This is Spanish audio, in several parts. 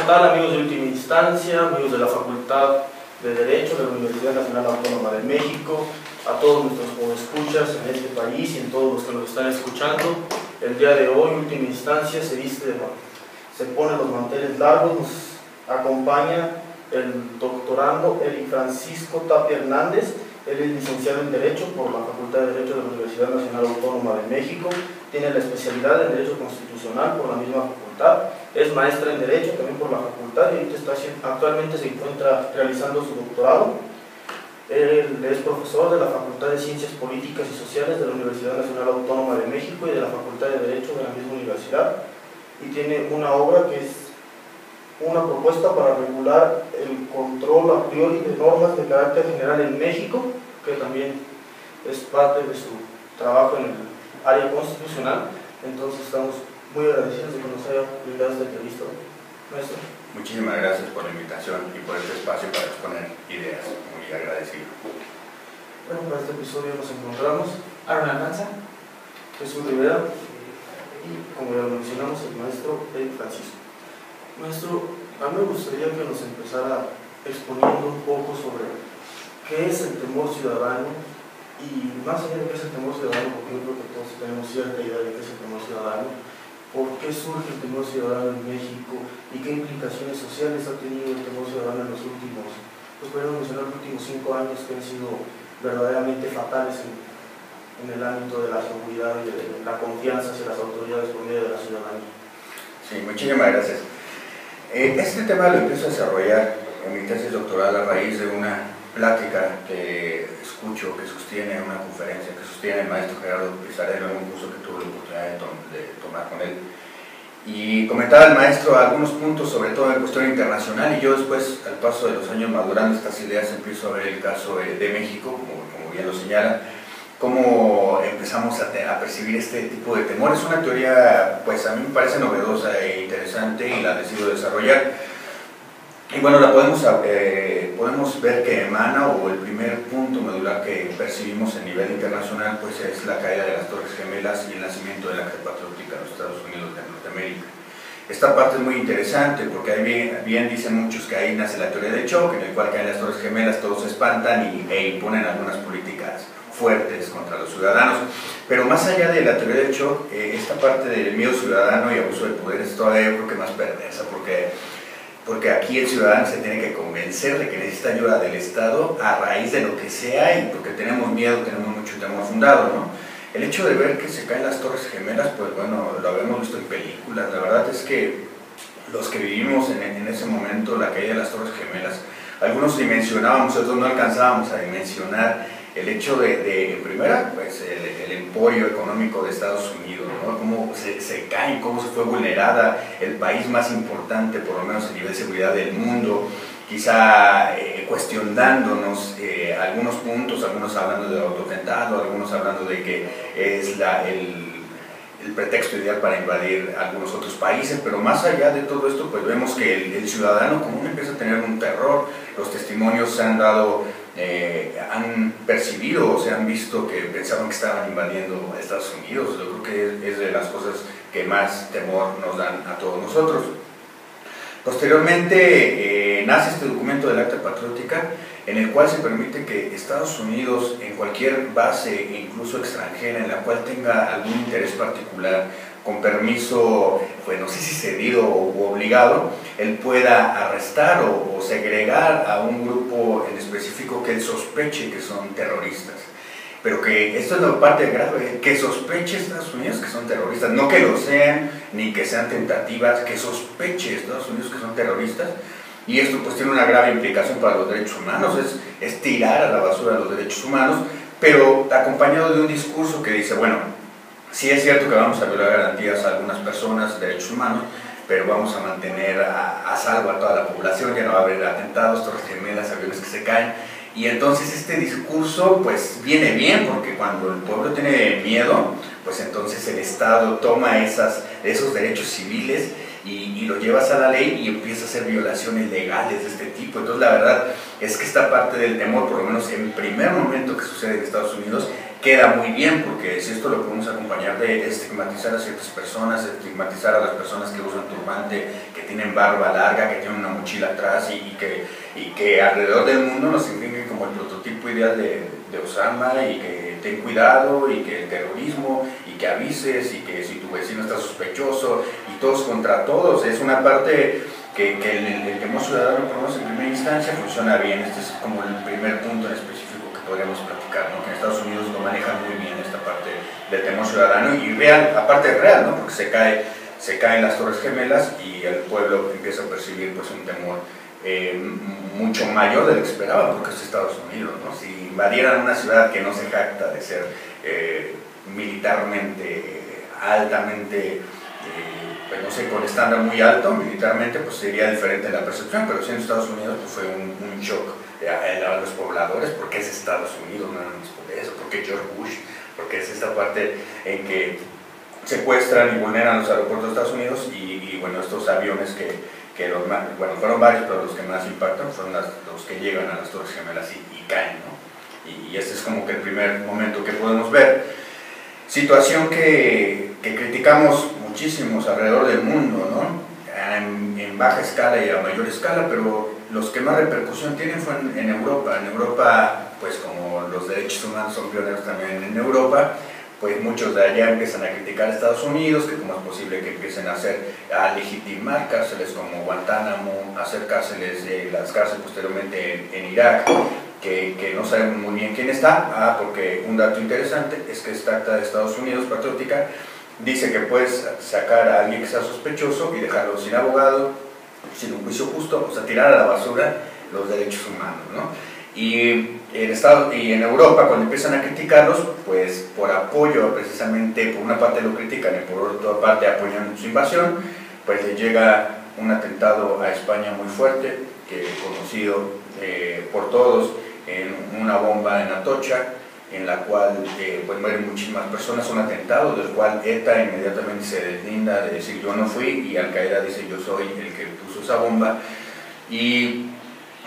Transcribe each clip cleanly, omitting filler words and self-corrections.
tal, amigos de Última Instancia, amigos de la Facultad de Derecho de la Universidad Nacional Autónoma de México, a todos nuestros escuchas en este país y en todos los que nos están escuchando? El día de hoy, Última Instancia, se pone los manteles largos. Nos acompaña el doctorando Eric Francisco Tapia Hernández. Él es licenciado en Derecho por la Facultad de Derecho de la Universidad Nacional Autónoma de México. Tiene la especialidad en Derecho Constitucional por la misma facultad. Es maestra en Derecho también por la facultad y actualmente se encuentra realizando su doctorado. Él es profesor de la Facultad de Ciencias Políticas y Sociales de la Universidad Nacional Autónoma de México y de la Facultad de Derecho de la misma universidad. Y tiene una obra que es una propuesta para regular el control a priori de normas de carácter general en México, que también es parte de su trabajo en el área constitucional. Entonces estamos muy agradecidos de que nos haya brindado esta entrevista, maestro. Muchísimas gracias por la invitación y por este espacio para exponer ideas. Muy agradecido. Bueno, para este episodio nos encontramos Aaron Almanza, Jesús Rivera y, como ya lo mencionamos, el maestro Eric Francisco. Maestro, a mí me gustaría que nos empezara exponiendo un poco sobre qué es el temor ciudadano y, más allá de qué es el temor ciudadano, porque yo creo que todos tenemos cierta idea de qué es el temor ciudadano, por qué surge el temor ciudadano en México y qué implicaciones sociales ha tenido el temor ciudadano en los últimos, pues podemos mencionar los últimos 5 años que han sido verdaderamente fatales en el ámbito de la seguridad y de la confianza hacia las autoridades por medio de la ciudadanía. Sí, muchísimas gracias. Este tema lo empiezo a desarrollar en mi tesis doctoral a raíz de una plática que escucho, que sostiene una conferencia, que sostiene el maestro Gerardo Pizarello en un curso que tuve la oportunidad de tomar con él. Y comentaba el maestro algunos puntos, sobre todo en cuestión internacional, y yo después, al paso de los años madurando estas ideas, empiezo a ver el caso de México, como bien lo señala, cómo empezamos a percibir este tipo de temor. Es una teoría, pues a mí me parece novedosa e interesante y la decido desarrollar. Y bueno, podemos ver que emana, o el primer punto medular que percibimos a nivel internacional, pues es la caída de las Torres Gemelas y el nacimiento de la Acta Patriótica en los Estados Unidos de Norteamérica. Esta parte es muy interesante porque ahí bien dicen muchos que ahí nace la teoría del choque, en el cual caen las Torres Gemelas, todos se espantan e imponen algunas políticas fuertes contra los ciudadanos. Pero más allá de la teoría del shock, esta parte del miedo ciudadano y abuso de poder es todavía, yo creo que más perversa, porque aquí el ciudadano se tiene que convencer de que necesita ayuda del Estado a raíz de lo que sea, y porque tenemos miedo, tenemos mucho temor fundado, ¿no? El hecho de ver que se caen las Torres Gemelas, pues bueno, lo habíamos visto en películas. La verdad es que los que vivimos en ese momento, la caída de las Torres Gemelas, algunos dimensionábamos, otros no alcanzábamos a dimensionar el hecho de en primera, pues el emporio económico de Estados Unidos, ¿no? Cómo se cae, cómo se fue vulnerada el país más importante, por lo menos a nivel de seguridad del mundo, quizá cuestionándonos algunos puntos, algunos hablando de autotentado, algunos hablando de que es el pretexto ideal para invadir algunos otros países. Pero más allá de todo esto, pues vemos que el ciudadano común empieza a tener un terror. Los testimonios se han dado, han percibido o se han visto que pensaban que estaban invadiendo a Estados Unidos. Yo creo que es de las cosas que más temor nos dan a todos nosotros. Posteriormente nace este documento del Acta Patriótica, en el cual se permite que Estados Unidos, en cualquier base, incluso extranjera, en la cual tenga algún interés particular, con permiso, pues no sé si cedido u obligado, él pueda arrestar o segregar a un grupo en específico que él sospeche que son terroristas. Pero que esto es la parte grave, que sospeche Estados Unidos que son terroristas, no que lo sean, ni que sean tentativas, que sospeche Estados Unidos que son terroristas. Y esto pues tiene una grave implicación para los derechos humanos, es tirar a la basura los derechos humanos, pero acompañado de un discurso que dice, bueno, sí es cierto que vamos a violar garantías a algunas personas, derechos humanos, pero vamos a mantener a salvo a toda la población, ya no va a haber atentados, Torres Gemelas, aviones que se caen. Y entonces este discurso pues viene bien, porque cuando el pueblo tiene miedo, pues entonces el Estado toma esos derechos civiles y lo llevas a la ley y empieza a hacer violaciones legales de este tipo. Entonces la verdad es que esta parte del temor, por lo menos en primer momento que sucede en Estados Unidos, queda muy bien, porque si esto lo podemos acompañar de estigmatizar a ciertas personas, estigmatizar a las personas que usan turbante, que tienen barba larga, que tienen una mochila atrás y que alrededor del mundo nos definen como el prototipo ideal de Osama, y que ten cuidado, y que el terrorismo, y que avises, y que si tu vecino está sospechoso, y todos contra todos. Es una parte que el temor ciudadano, por lo menos en primera instancia, funciona bien. Este es como el primer punto en específico que podríamos platicar, ¿no? Que en Estados Unidos lo manejan muy bien esta parte del temor ciudadano, y real, aparte real, ¿no? Porque se caen las Torres Gemelas y el pueblo empieza a percibir pues un temor mucho mayor de lo que esperaba, porque es Estados Unidos, ¿no? Si invadieran una ciudad que no se jacta de ser militarmente altamente, pues no sé, con estándar muy alto militarmente, pues sería diferente la percepción, pero sí en Estados Unidos pues fue un shock a los pobladores, porque es Estados Unidos, no es por eso, porque George Bush, porque es esta parte en que secuestran y vulneran los aeropuertos de Estados Unidos, y bueno, estos aviones bueno, fueron varios, pero los que más impactan fueron los que llegan a las Torres Gemelas y caen, ¿no? Y este es como que el primer momento que podemos ver. Situación que criticamos muchísimos alrededor del mundo, ¿no? En baja escala y a mayor escala, pero los que más repercusión tienen fue en Europa. En Europa, pues como los derechos humanos son pioneros también en Europa, pues muchos de allá empiezan a criticar a Estados Unidos, que cómo es posible que empiecen a legitimar cárceles como Guantánamo, hacer cárceles, las cárceles posteriormente en Irak, que no sabemos muy bien quién está. Porque un dato interesante es que esta acta de Estados Unidos patriótica dice que puedes sacar a alguien que sea sospechoso y dejarlo sin abogado, sin un juicio justo, o sea, tirar a la basura los derechos humanos, ¿no? Y en Europa, cuando empiezan a criticarlos, pues por apoyo, precisamente, por una parte lo critican y por otra parte apoyan su invasión, pues le llega un atentado a España muy fuerte, que conocido por todos, en una bomba en Atocha, en la cual pues mueren muchísimas personas, un atentado del cual ETA inmediatamente se deslinda de decir yo no fui, y Al Qaeda dice yo soy el que puso esa bomba. Y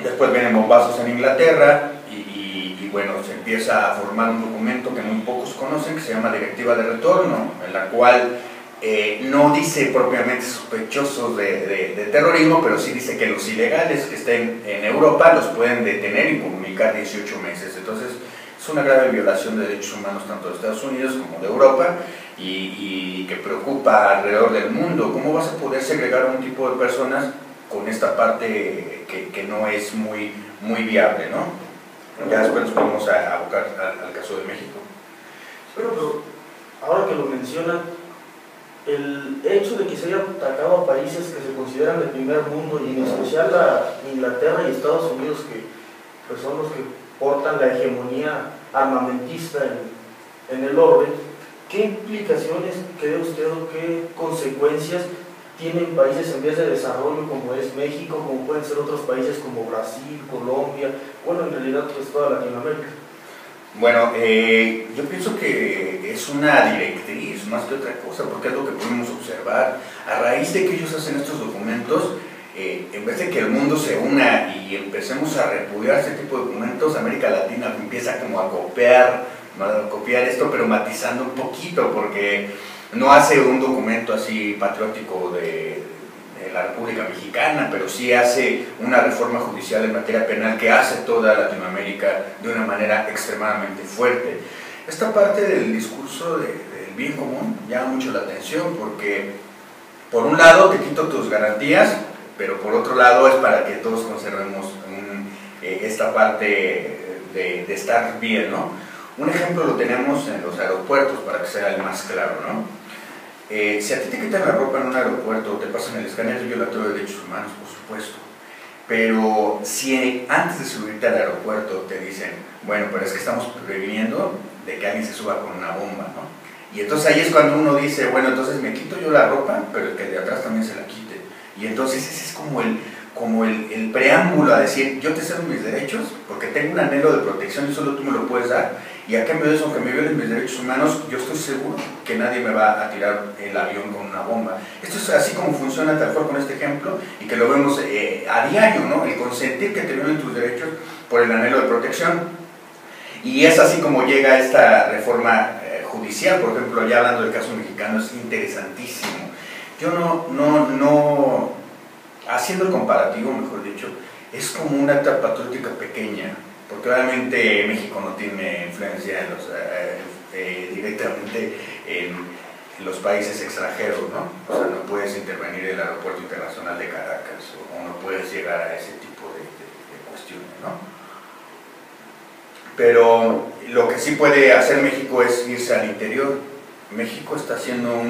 después vienen bombazos en Inglaterra y bueno, se empieza a formar un documento que muy pocos conocen, que se llama Directiva de Retorno, en la cual no dice propiamente sospechosos de terrorismo, pero sí dice que los ilegales que estén en Europa los pueden detener y comunicar 18 meses. Entonces es una grave violación de derechos humanos tanto de Estados Unidos como de Europa, y que preocupa alrededor del mundo. ¿Cómo vas a poder segregar a un tipo de personas con esta parte que no es muy viable, ¿no? Ya después nos podemos abocar al caso de México. Pero ahora que lo mencionan, el hecho de que se haya atacado a países que se consideran de primer mundo, y en especial a Inglaterra y Estados Unidos, que pues son los que portan la hegemonía armamentista en el orden, ¿qué implicaciones cree usted o qué consecuencias tienen países en vías de desarrollo como es México, como pueden ser otros países como Brasil, Colombia, bueno, en realidad pues toda Latinoamérica? Bueno, yo pienso que es una directriz más que otra cosa, porque es lo que podemos observar. A raíz de que ellos hacen estos documentos, en vez de que el mundo se una y empecemos a repudiar este tipo de documentos, América Latina empieza como a copiar esto, pero matizando un poquito, porque no hace un documento así patriótico de la República Mexicana, pero sí hace una reforma judicial en materia penal que hace toda Latinoamérica de una manera extremadamente fuerte. Esta parte del discurso del bien común llama mucho la atención, porque por un lado te quito tus garantías, pero por otro lado es para que todos conservemos esta parte de estar bien, ¿no? Un ejemplo lo tenemos en los aeropuertos, para que sea el más claro, ¿no? Si a ti te quitan la ropa en un aeropuerto, te pasan el escáner, es violatorio de derechos humanos, por supuesto. Pero si antes de subirte al aeropuerto te dicen, bueno, pero es que estamos previniendo de que alguien se suba con una bomba, ¿no? Y entonces ahí es cuando uno dice, bueno, entonces me quito yo la ropa, pero el que de atrás también se la quite. Y entonces ese es como el preámbulo a decir, yo te cedo mis derechos porque tengo un anhelo de protección y solo tú me lo puedes dar, y a cambio de eso, aunque me violen mis derechos humanos, yo estoy seguro que nadie me va a tirar el avión con una bomba. Esto es así como funciona tal cual con este ejemplo, y que lo vemos a diario, ¿no? El consentir que te violen tus derechos por el anhelo de protección. Y es así como llega esta reforma judicial. Por ejemplo, ya hablando del caso mexicano, es interesantísimo. Yo no haciendo el comparativo, mejor dicho, es como una acta patriótica pequeña, porque obviamente México no tiene influencia en directamente en los países extranjeros, ¿no? O sea, no puedes intervenir en el aeropuerto internacional de Caracas, o no puedes llegar a ese tipo de cuestiones, ¿no? Pero lo que sí puede hacer México es irse al interior. México está haciendo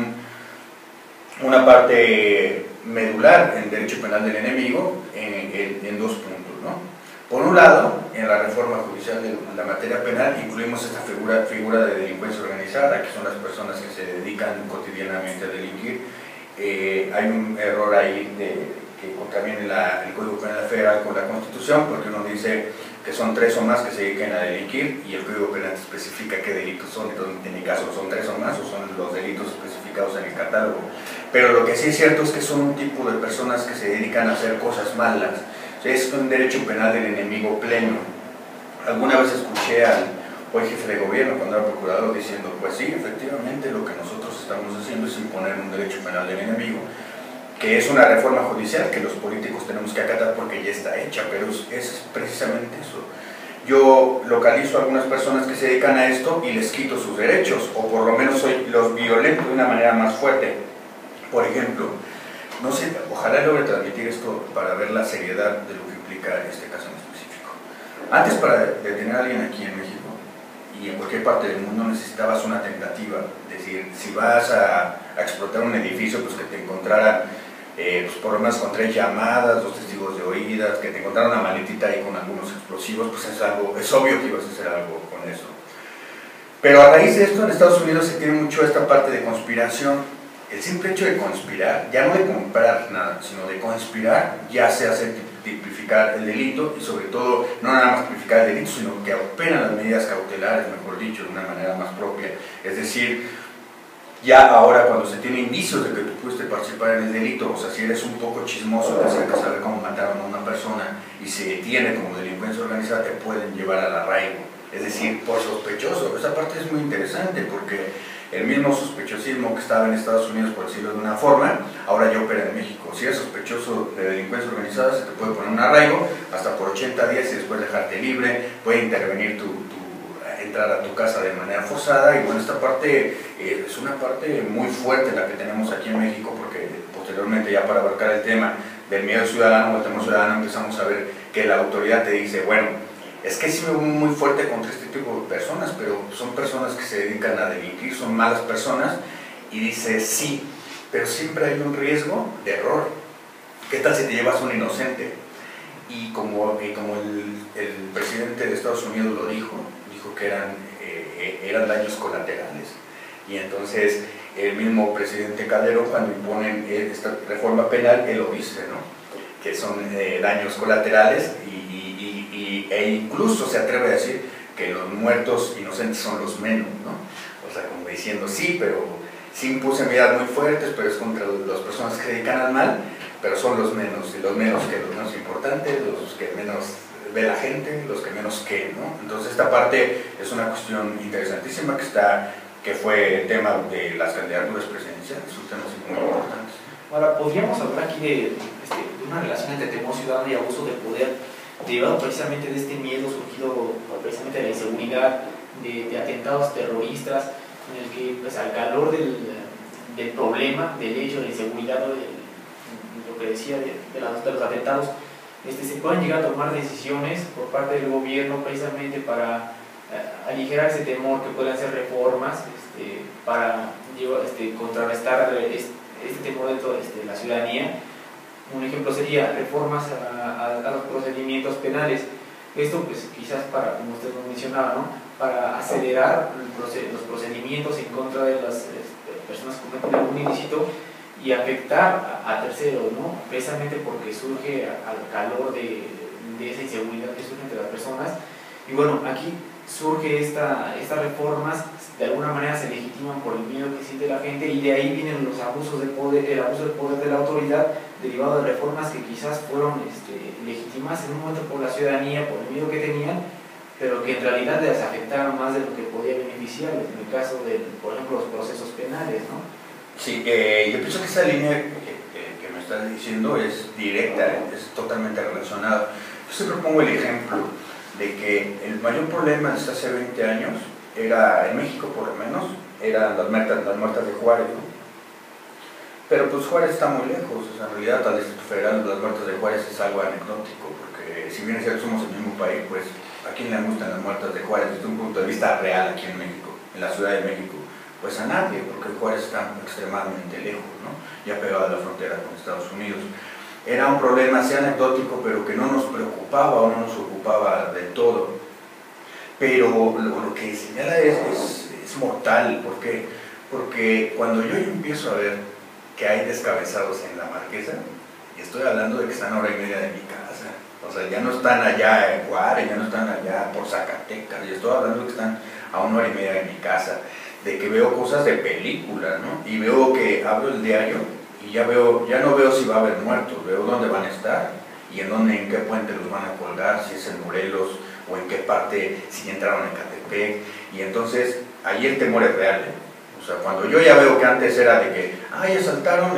una parte medular en derecho penal del enemigo en dos puntos, ¿no? Por un lado, en la reforma judicial de la materia penal incluimos esta figura de delincuencia organizada, que son las personas que se dedican cotidianamente a delinquir. Hay un error ahí que contraviene el Código Penal Federal con la Constitución, porque uno dice que son 3 o más que se dediquen a delinquir y el Código Penal especifica qué delitos son, entonces en mi caso son 3 o más o son los delitos especificados en el catálogo. Pero lo que sí es cierto es que son un tipo de personas que se dedican a hacer cosas malas. Es un derecho penal del enemigo pleno. Alguna vez escuché al hoy jefe de gobierno, cuando era procurador, diciendo, pues sí, efectivamente lo que nosotros estamos haciendo es imponer un derecho penal del enemigo, que es una reforma judicial que los políticos tenemos que acatar porque ya está hecha, pero es precisamente eso. Yo localizo a algunas personas que se dedican a esto y les quito sus derechos, o por lo menos los violento de una manera más fuerte. Por ejemplo, no sé, ojalá logre transmitir esto para ver la seriedad de lo que implica este caso en específico. Antes, para detener a alguien aquí en México y en cualquier parte del mundo, necesitabas una tentativa. Es decir, si vas a explotar un edificio, pues que te encontraran pues por lo menos con 3 llamadas, 2 testigos de oídas, que te encontraran una maletita ahí con algunos explosivos, pues es obvio que ibas a hacer algo con eso. Pero a raíz de esto, en Estados Unidos se tiene mucho esta parte de conspiración. El simple hecho de conspirar, ya no de comprar nada, sino de conspirar, ya se hace tipificar el delito y sobre todo, no nada más tipificar el delito, sino que operan las medidas cautelares, mejor dicho, de una manera más propia. Es decir, ya ahora cuando se tiene indicios de que tú pudiste participar en el delito, o sea, si eres un poco chismoso, te acercas a saber cómo mataron a una persona y se tiene como delincuencia organizada, te pueden llevar al arraigo. Es decir, por sospechoso. Esa parte es muy interesante porque el mismo sospechosismo que estaba en Estados Unidos, por decirlo de una forma, ahora ya opera en México. Si eres sospechoso de delincuencia organizada, se te puede poner un arraigo hasta por 80 días y después dejarte libre, puede intervenir entrar a tu casa de manera forzada. Y bueno, esta parte es una parte muy fuerte la que tenemos aquí en México, porque posteriormente, ya para abarcar el tema del miedo ciudadano o el temor ciudadano, empezamos a ver que la autoridad te dice, bueno, es que sí me voy muy fuerte contra este tipo de personas, pero son personas que se dedican a delinquir, son malas personas, y dice sí, pero siempre hay un riesgo de error. ¿Qué tal si te llevas un inocente? Y como el presidente de Estados Unidos lo dijo que eran daños colaterales. Y entonces el mismo presidente Calderón, cuando imponen esta reforma penal, él lo dice, ¿no? Que son daños colaterales e incluso se atreve a decir que los muertos inocentes son los menos, ¿no? O sea, como diciendo, sí, pero sí impuse medidas muy fuertes, pero es contra las personas que se dedican al mal, pero son los menos, y los menos importantes, los que menos ve la gente, los que menos que, ¿no? Entonces esta parte es una cuestión interesantísima que fue tema de las candidaturas presidenciales, un tema muy importante. Ahora, podríamos hablar aquí de una relación entre temor ciudadano y abuso de poder, derivado precisamente de este miedo surgido precisamente de la inseguridad, de atentados terroristas, en el que pues, al calor del problema, del hecho de la inseguridad, lo que decía de los atentados, se puedan llegar a tomar decisiones por parte del gobierno precisamente para aligerar ese temor, que puedan hacer reformas para contrarrestar este temor dentro de la ciudadanía. Un ejemplo sería reformas a los procedimientos penales. Esto pues quizás para, como usted lo mencionaba, ¿no? Para acelerar los procedimientos en contra de las personas que cometen algún ilícito y afectar a terceros, ¿no? Precisamente porque surge al calor de esa inseguridad que surge entre las personas. Y bueno, aquí surge estas reformas, de alguna manera se legitiman por el miedo que siente la gente, y de ahí vienen los abusos de poder, el abuso del poder de la autoridad, derivado de reformas que quizás fueron legitimadas en un momento por la ciudadanía, por el miedo que tenían, pero que en realidad les afectaron más de lo que podía beneficiarles, en el caso de, por ejemplo, los procesos penales, ¿no? Sí, yo pienso que esa línea que me estás diciendo es directa, es totalmente relacionada. Yo siempre pongo el ejemplo de que el mayor problema desde hace 20 años era, en México por lo menos, eran las muertas de Juárez, ¿no? Pero pues Juárez está muy lejos, o sea, en realidad al Distrito Federal las muertes de Juárez es algo anecdótico, porque si bien es cierto somos el mismo país, pues a quién le gustan las muertes de Juárez desde un punto de vista real aquí en México, en la Ciudad de México, pues a nadie, porque Juárez está extremadamente lejos, ¿no? Ya pegado a la frontera con Estados Unidos. Era un problema así anecdótico, pero que no nos preocupaba o no nos ocupaba del todo. Pero lo que señala es mortal. ¿Por qué? Porque cuando yo empiezo a ver que hay descabezados en la Marquesa, y estoy hablando de que están a hora y media de mi casa, o sea, ya no están allá en Juárez, ya no están allá por Zacatecas, y estoy hablando de que están a una hora y media de mi casa, de que veo cosas de película, ¿no? Y veo que abro el diario y ya no veo si va a haber muertos, veo dónde van a estar y en qué puente los van a colgar, si es en Morelos o en qué parte, si ya entraron en Catepec, y entonces ahí el temor es real, ¿eh? O sea, cuando yo ya veo que antes era de que, asaltaron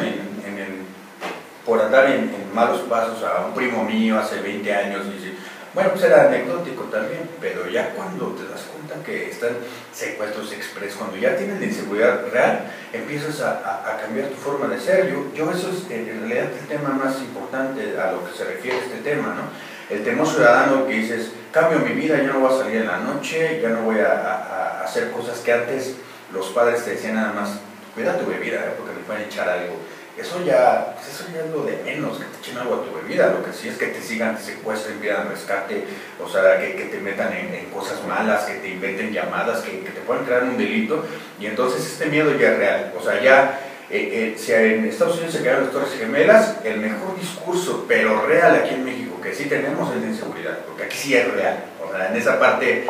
por andar en malos pasos a un primo mío hace 20 años, y bueno, pues era anecdótico también, pero ya cuando te das cuenta que están secuestros express, cuando ya tienen la inseguridad real, empiezas a cambiar tu forma de ser. Yo eso es en realidad el tema más importante a lo que se refiere este tema, ¿no? El temor ciudadano que dices, cambio mi vida, ya no voy a salir en la noche, ya no voy a hacer cosas que antes los padres te decían nada más, cuida tu bebida, porque me pueden echar algo. Eso ya es lo de menos, que te echen algo a tu bebida. Lo que sí es que te sigan, te secuestren, pidan rescate, o sea, que te metan en cosas malas, que te inventen llamadas, que te puedan crear un delito, y entonces este miedo ya es real. O sea, ya, si en Estados Unidos se crearon las Torres Gemelas, el mejor discurso, pero real aquí en México, que sí tenemos, es de inseguridad, porque aquí sí es real. O sea, en esa parte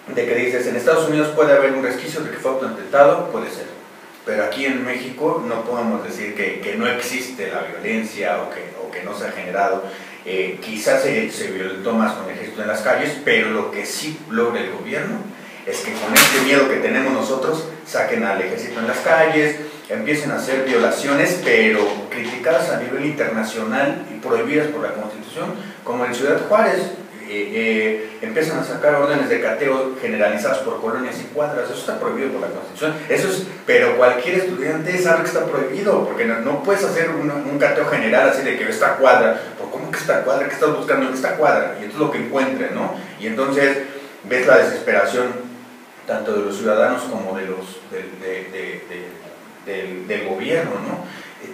de que dices, en Estados Unidos puede haber un resquicio de que fue autoatentado, puede ser. Pero aquí en México no podemos decir que no existe la violencia o que no se ha generado. Quizás se violentó más con el ejército en las calles, pero lo que sí logra el gobierno es que con este miedo que tenemos nosotros, saquen al ejército en las calles, empiecen a hacer violaciones, pero criticadas a nivel internacional y prohibidas por la Constitución, como en Ciudad Juárez. Empiezan a sacar órdenes de cateo generalizadas por colonias y cuadras. Eso está prohibido por la Constitución. Pero cualquier estudiante sabe que está prohibido, porque no puedes hacer un cateo general así de que esta cuadra, ¿por cómo que esta cuadra? ¿Qué estás buscando en esta cuadra? Y esto es lo que encuentren, ¿no? Y entonces ves la desesperación tanto de los ciudadanos como del gobierno, ¿no?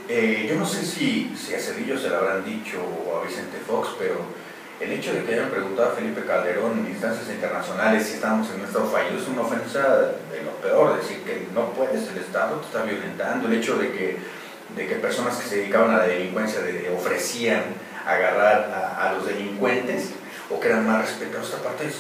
Yo no sé si a Cedillo se lo habrán dicho o a Vicente Fox, pero el hecho de que hayan preguntado a Felipe Calderón en instancias internacionales si estábamos en un estado fallido es una ofensa de lo peor. Decir que no puedes, el Estado te está violentando. El hecho de que personas que se dedicaban a la delincuencia ofrecían agarrar a los delincuentes o que eran más respetados, esta parte es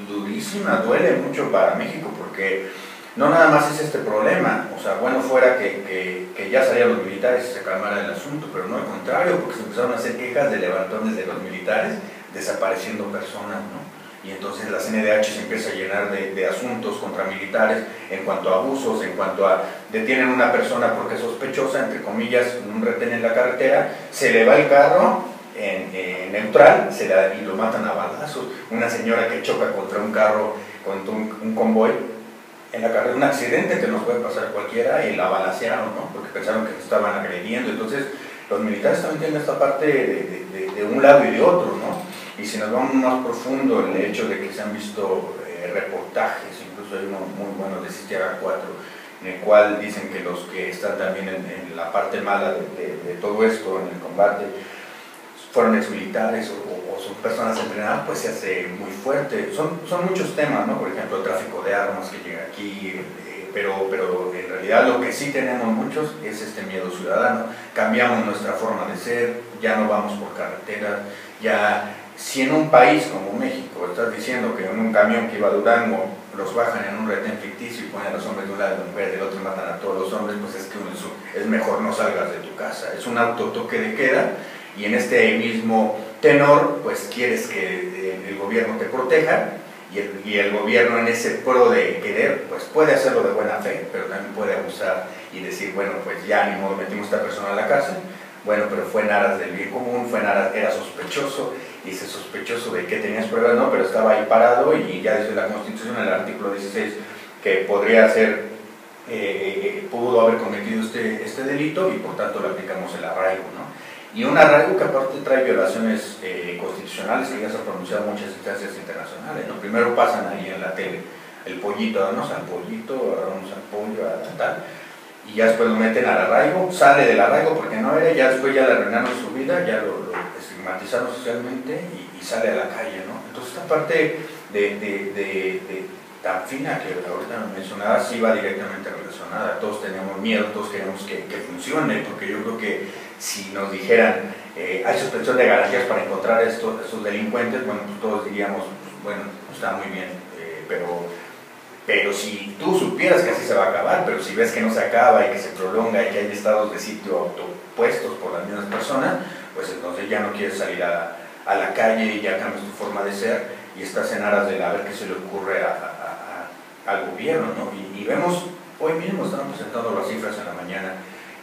durísima, duele mucho para México, porque no nada más es este problema. O sea, bueno fuera que ya salían los militares y se calmara el asunto, pero no al contrario, porque se empezaron a hacer quejas de levantones de los militares desapareciendo personas, ¿no? Y entonces la CNDH se empieza a llenar de asuntos contra militares en cuanto a abusos, en cuanto a detienen a una persona porque es sospechosa, entre comillas, en un retén en la carretera, se le va el carro en neutral y lo matan a balazos. Una señora que choca contra un carro, contra un convoy en la carretera, un accidente que nos puede pasar cualquiera, y la balacearon, ¿no? Porque pensaron que se estaban agrediendo. Entonces los militares también tienen esta parte de un lado y de otro, ¿no? Y si nos vamos más profundo, el hecho de que se han visto reportajes, incluso hay uno muy bueno de Cistiaga 4, en el cual dicen que los que están también en la parte mala de todo esto, en el combate, fueron exmilitares o son personas entrenadas, pues se hace muy fuerte. Son muchos temas, ¿no? Por ejemplo, el tráfico de armas que llega aquí, pero en realidad lo que sí tenemos muchos es este miedo ciudadano. Cambiamos nuestra forma de ser, ya no vamos por carreteras, ya. Si en un país como México estás diciendo que en un camión que iba a Durango los bajan en un retén ficticio y ponen a los hombres de un lado y a las mujeres del otro y matan a todos los hombres, pues es que es mejor no salgas de tu casa. Es un autotoque de queda, y en este mismo tenor pues quieres que el gobierno te proteja, y el gobierno en ese pro de querer, pues puede hacerlo de buena fe, pero también puede abusar y decir, bueno, pues ya ni modo metimos a esta persona a la cárcel, bueno, pero fue en aras del bien común, era sospechoso, y ese sospechoso de que tenías pruebas, no, pero estaba ahí parado, y ya dice la Constitución en el artículo 16 que podría ser, pudo haber cometido este delito, y por tanto le aplicamos el arraigo, ¿no? Y un arraigo que aparte trae violaciones constitucionales que ya se han pronunciado en muchas instancias internacionales, ¿no? Primero pasan ahí en la tele el pollito, vamos al pollito, vamos al pollo, a tal, y ya después lo meten al arraigo, sale del arraigo porque no era, ya después ya le arruinaron su vida, ya lo estigmatizaron socialmente y sale a la calle, ¿no? Entonces esta parte tan fina que ahorita me mencionaba sí va directamente relacionada. Todos tenemos miedo, todos queremos que funcione, porque yo creo que si nos dijeran hay suspensión de garantías para encontrar estos delincuentes, bueno, pues todos diríamos, pues, bueno, está muy bien, pero si tú supieras que así se va a acabar, pero si ves que no se acaba y que se prolonga y que hay estados de sitio autopuestos por las mismas personas, pues entonces ya no quieres salir a la calle y ya cambias tu forma de ser y estás en aras de a ver qué se le ocurre al gobierno, ¿no? Y vemos, hoy mismo estaban presentando las cifras en la mañana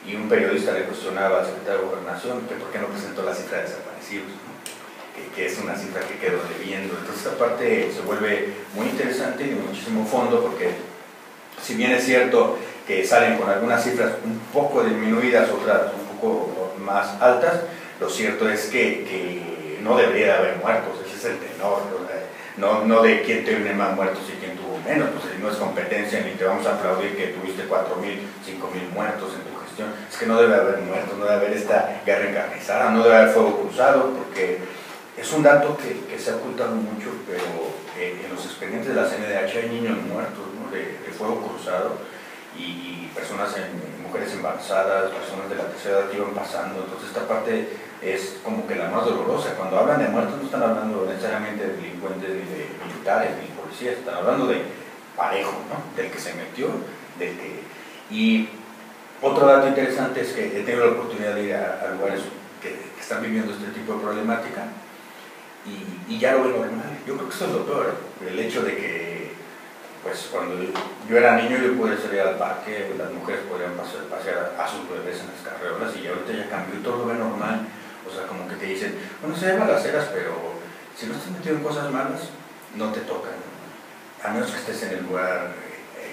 y un periodista le cuestionaba al secretario de Gobernación que por qué no presentó la cifra de desaparecidos, ¿no? Que es una cifra que quedó debiendo. Entonces esta parte se vuelve muy interesante y de muchísimo fondo, porque si bien es cierto que salen con algunas cifras un poco disminuidas, otras un poco más altas, lo cierto es que no debería de haber muertos, ese es el tenor, no de quién tiene más muertos y quién tuvo menos, pues no es competencia ni te vamos a aplaudir que tuviste 4.000, 5.000 muertos en tu gestión, es que no debe haber muertos, no debe haber esta guerra encarnizada, no debe haber fuego cruzado, porque es un dato que se ha ocultado mucho, pero en los expedientes de la CNDH hay niños muertos, ¿no? de fuego cruzado y personas, mujeres embarazadas, personas de la tercera edad que iban pasando. Entonces esta parte es como que la más dolorosa. Cuando hablan de muertos no están hablando necesariamente de delincuentes, ni de militares, ni de policías, están hablando de parejo, ¿no? Del que se metió, y otro dato interesante es que he tenido la oportunidad de ir a lugares que están viviendo este tipo de problemática y ya lo ven normal. Yo creo que eso es lo peor, el hecho de que pues cuando yo era niño yo podía salir al parque, las mujeres podían pasear a sus bebés en las carreolas y ahorita ya cambió y todo lo ve normal. O sea, como que te dicen, bueno, se llaman balaceras, pero si no estás metido en cosas malas, no te tocan, ¿no? A menos que estés en el lugar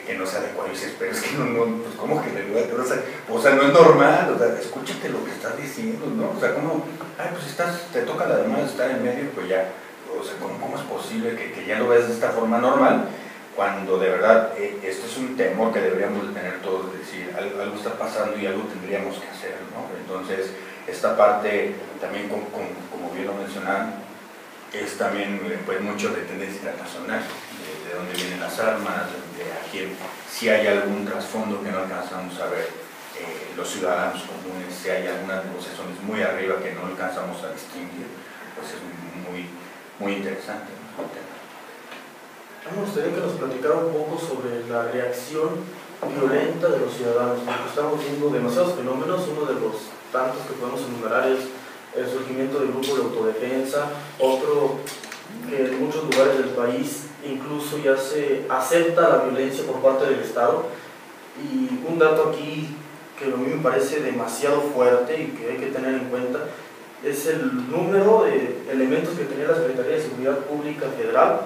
que no sea adecuado y dices, pero es que no, pues ¿cómo que en el lugar que no sea? O sea, no es normal, o sea, escúchate lo que estás diciendo, ¿no? O sea, como, ay, pues te toca la demanda de estar en medio, pues ya, o sea, ¿cómo es posible que ya lo veas de esta forma normal? Cuando de verdad esto es un temor que deberíamos de tener todos, es decir, algo está pasando y algo tendríamos que hacer, ¿no? Entonces, esta parte también, como bien lo mencionaban, es también pues mucho de tendencia internacional, de dónde vienen las armas, de a quién, si hay algún trasfondo que no alcanzamos a ver los ciudadanos comunes, si hay algunas negociaciones muy arriba que no alcanzamos a distinguir, pues es muy interesante, ¿no? Me gustaría que nos platicara un poco sobre la reacción violenta de los ciudadanos, porque estamos viendo demasiados fenómenos. Uno de los tantos que podemos enumerar es el surgimiento del grupo de autodefensa, otro que en muchos lugares del país incluso ya se acepta la violencia por parte del Estado. Y un dato aquí que a mí me parece demasiado fuerte y que hay que tener en cuenta es el número de elementos que tenía la Secretaría de Seguridad Pública Federal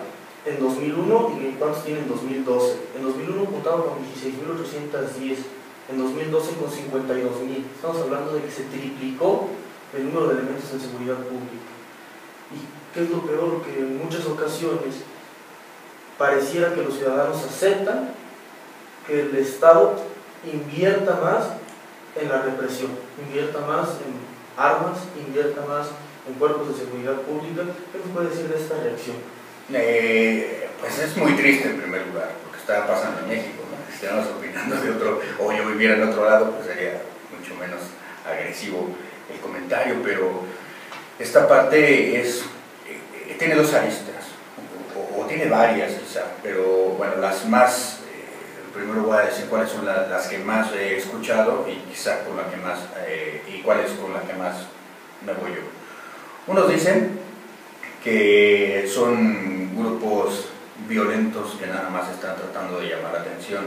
en 2001 y cuántos tiene en 2012. En 2001 contaban con 16.810, en 2012 con 52.000. Estamos hablando de que se triplicó el número de elementos en seguridad pública. ¿Y qué es lo peor? Que en muchas ocasiones pareciera que los ciudadanos aceptan que el Estado invierta más en la represión, invierta más en armas, invierta más en cuerpos de seguridad pública. ¿Qué nos puede decir de esta reacción? Pues es muy triste en primer lugar, porque está pasando en México, ¿no? Si estuviéramos opinando de otro, o yo viviera en otro lado, pues sería mucho menos agresivo el comentario, pero esta parte tiene dos aristas, o tiene varias quizá, pero bueno, las más, primero voy a decir cuáles son las que más he escuchado y quizá con la que más, y cuáles con la que más me voy yo. Unos dicen que son grupos violentos que nada más están tratando de llamar la atención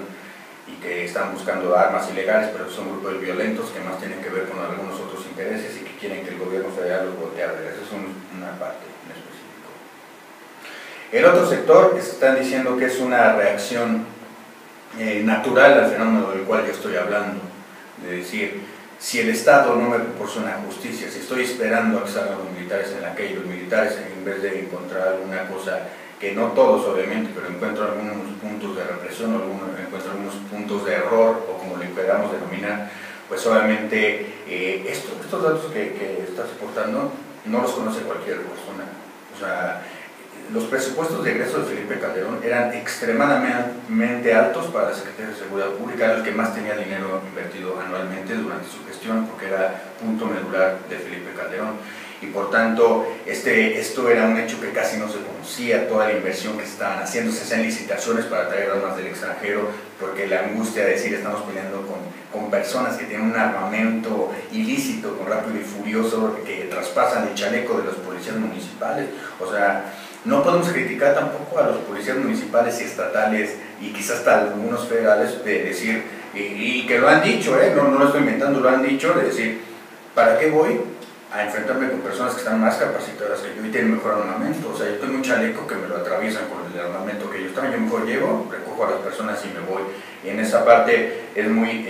y que están buscando armas ilegales, pero son grupos violentos que más tienen que ver con algunos otros intereses y que quieren que el gobierno federal los voltee a ver. Esa es una parte en específico. El otro sector están diciendo que es una reacción natural al fenómeno del cual yo estoy hablando, de decir, si el Estado no me proporciona justicia, si estoy esperando a que salgan los militares en la calle, los militares en vez de encontrar alguna cosa, que no todos obviamente, pero encuentro algunos puntos de represión, encuentro algunos puntos de error, o como le queramos denominar, pues obviamente estos datos que estás aportando no los conoce cualquier persona. O sea, los presupuestos de egreso de Felipe Calderón eran extremadamente altos para la Secretaría de Seguridad Pública, era el que más tenía dinero invertido anualmente durante su gestión, porque era punto medular de Felipe Calderón. Y por tanto, esto era un hecho que casi no se conocía, toda la inversión que estaban haciendo, se hacían licitaciones para traer armas del extranjero, porque la angustia de decir estamos peleando con personas que tienen un armamento ilícito, con Rápido y Furioso, que traspasan el chaleco de los policías municipales. O sea, no podemos criticar tampoco a los policías municipales y estatales, y quizás hasta algunos federales, de decir, y que lo han dicho, no lo estoy inventando, lo han dicho, de decir, ¿para qué voy a enfrentarme con personas que están más capacitadas que yo y tienen mejor armamento? O sea, yo tengo un chaleco que me lo atraviesan con el armamento que ellos traen, yo mejor llego, recojo a las personas y me voy. Y en esa parte es muy,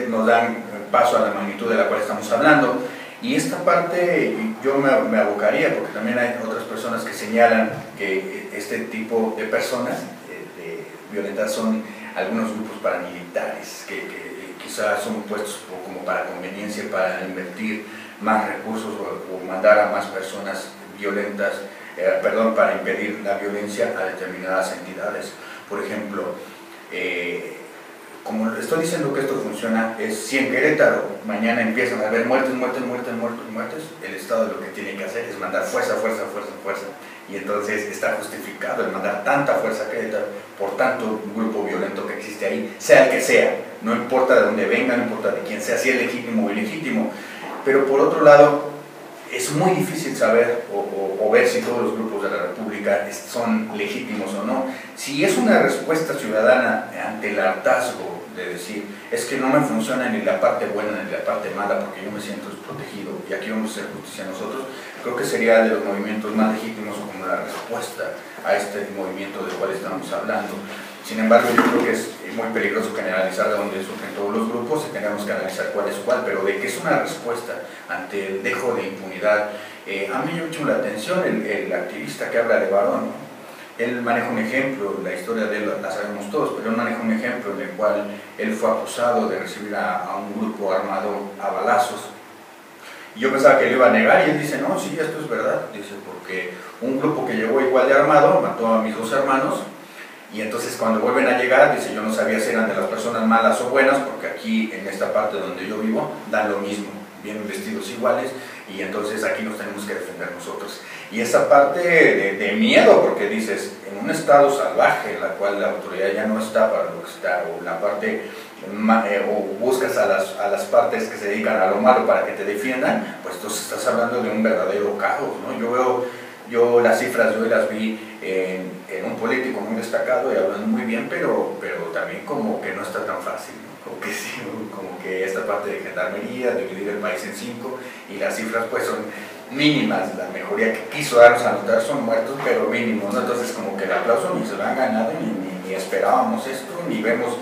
nos dan paso a la magnitud de la cual estamos hablando. Y esta parte yo me abocaría, porque también hay otras personas que señalan que este tipo de personas violentas son algunos grupos paramilitares, que quizás son puestos como para conveniencia, para invertir más recursos o mandar a más personas violentas, para impedir la violencia a determinadas entidades. Por ejemplo, como estoy diciendo que esto funciona, es si en Querétaro mañana empiezan a haber muertes, el Estado lo que tiene que hacer es mandar fuerza, y entonces está justificado el mandar tanta fuerza a Querétaro por tanto grupo violento que existe ahí, sea el que sea, no importa de dónde venga, no importa de quién sea, si es legítimo o ilegítimo. Pero por otro lado, es muy difícil saber o ver si todos los grupos de la República son legítimos o no. Si es una respuesta ciudadana ante el hartazgo de decir, es que no me funciona ni la parte buena ni la parte mala porque yo me siento desprotegido y aquí vamos a hacer justicia nosotros, creo que sería de los movimientos más legítimos como la respuesta a este movimiento del cual estamos hablando. Sin embargo, yo creo que es muy peligroso generalizar de dónde surgen todos los grupos y tenemos que analizar cuál es cuál, pero de que es una respuesta ante el dejo de impunidad. A mí me llama la atención el activista que habla de Barón, ¿no? Él maneja un ejemplo, la historia de él la sabemos todos, pero él maneja un ejemplo en el cual él fue acusado de recibir a un grupo armado a balazos. Y yo pensaba que le iba a negar y él dice, no, sí, esto es verdad, dice, porque un grupo que llegó igual de armado mató a mis dos hermanos. Y entonces cuando vuelven a llegar, dice, yo no sabía si eran de las personas malas o buenas, porque aquí en esta parte donde yo vivo, dan lo mismo, vienen vestidos iguales, y entonces aquí nos tenemos que defender nosotros. Y esa parte de miedo, porque dices, en un estado salvaje, en la cual la autoridad ya no está para lo que está, o la parte, o buscas a las partes que se dedican a lo malo para que te defiendan, pues entonces estás hablando de un verdadero caos, ¿no? Yo las cifras yo las vi en un político muy destacado y hablando muy bien, pero también como que no está tan fácil, ¿no? Como que sí, como que esta parte de gendarmería, dividir el país en 5, y las cifras pues son mínimas. La mejoría que quiso darnos a notar son muertos, pero mínimos, ¿no? Entonces como que el aplauso ni se lo han ganado, ni esperábamos esto, ni vemos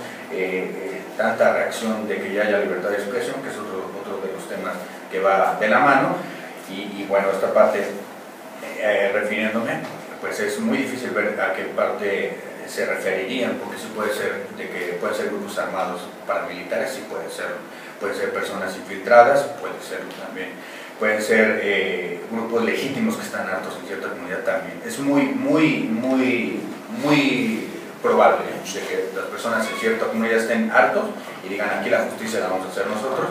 tanta reacción de que ya haya libertad de expresión, que es otro de los temas que va de la mano. Y bueno, esta parte, refiriéndome, pues es muy difícil ver a qué parte se referirían, porque sí puede ser de que pueden ser grupos armados paramilitares, sí pueden ser personas infiltradas, pueden ser grupos legítimos que están hartos en cierta comunidad también. Es muy probable de que las personas en cierta comunidad estén hartos y digan, aquí la justicia la vamos a hacer nosotros,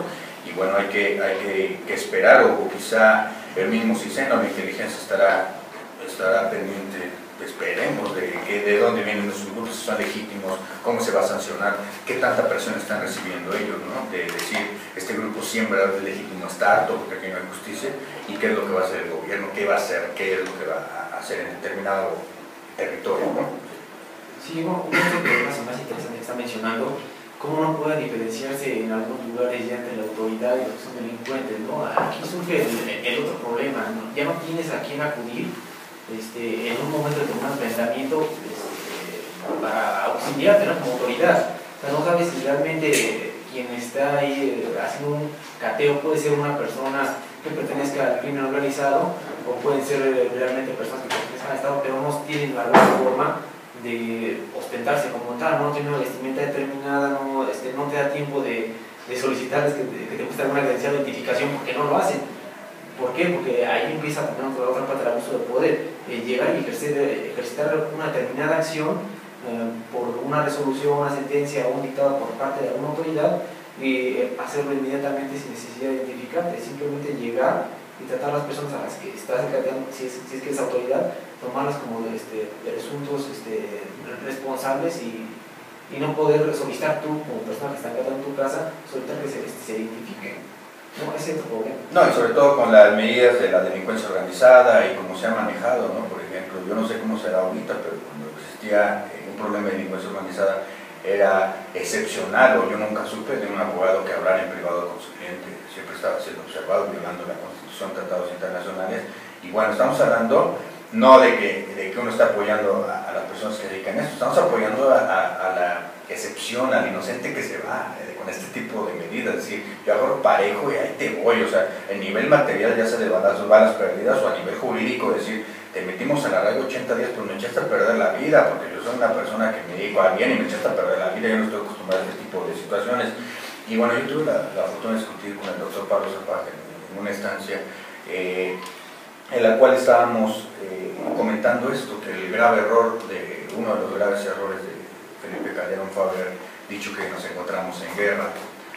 y bueno, hay que esperar, o quizá el mismo CISEN o la inteligencia estará pendiente, esperemos, de dónde vienen esos grupos, si son legítimos, cómo se va a sancionar, qué tanta presión están recibiendo ellos, ¿no? De decir, este grupo siempre es legítimo, está harto porque aquí no hay justicia, y qué es lo que va a hacer el gobierno, qué va a hacer, qué es lo que va a hacer en determinado territorio, ¿no? Sí, bueno, uno de los problemas más interesantes que está mencionando, cómo no pueden diferenciarse en algunos lugares ya entre la autoridad y los que son delincuentes, ¿no? Aquí surge el otro problema, ¿no? Ya no tienes a quién acudir en un momento de tomar un enfrentamiento para auxiliarte, ¿no? Como autoridad. O sea, no sabes si realmente quien está ahí haciendo un cateo puede ser una persona que pertenezca al crimen organizado o pueden ser realmente personas que pertenezcan al Estado, pero no tienen alguna forma de ostentarse como tal, no tiene una vestimenta determinada, no te da tiempo de solicitarles que te muestren alguna credencial de identificación porque no lo hacen. ¿Por qué? Porque ahí empieza también la otra parte del abuso de poder, llegar y ejercitar una determinada acción por una resolución, una sentencia o un dictado por parte de alguna autoridad y hacerlo inmediatamente sin necesidad de identificarte, simplemente llegar y tratar a las personas a las que estás encargando, si es que es autoridad, tomarlas como presuntos responsables y no poder solicitar tú, como persona que está encargando en tu casa, solicitar que se identifique. No, ese es el problema. No, y sobre todo con las medidas de la delincuencia organizada y cómo se ha manejado, ¿no? Por ejemplo, yo no sé cómo será ahorita, pero cuando existía un problema de delincuencia organizada era excepcional, o yo nunca supe de un abogado que hablara en privado con su cliente, siempre estaba siendo observado violando la Constitución, tratados internacionales, y bueno, estamos hablando no de que uno está apoyando a las personas que dedican esto, estamos apoyando a la excepción, al inocente que se va con este tipo de medidas, es decir, yo agarro parejo y ahí te voy, o sea, el nivel material ya sea de balas perdidas o a nivel jurídico, es decir, te metimos en la radio 80 días, pero me echaste a perder la vida, porque yo soy una persona que me dedico a bien y me echaste a perder la vida, yo no estoy acostumbrado a este tipo de situaciones. Y bueno, yo tuve la fortuna de discutir con el doctor Pablo Zapata en una estancia en la cual estábamos comentando esto, que el grave error, uno de los graves errores de Felipe Calderón fue haber dicho que nos encontramos en guerra,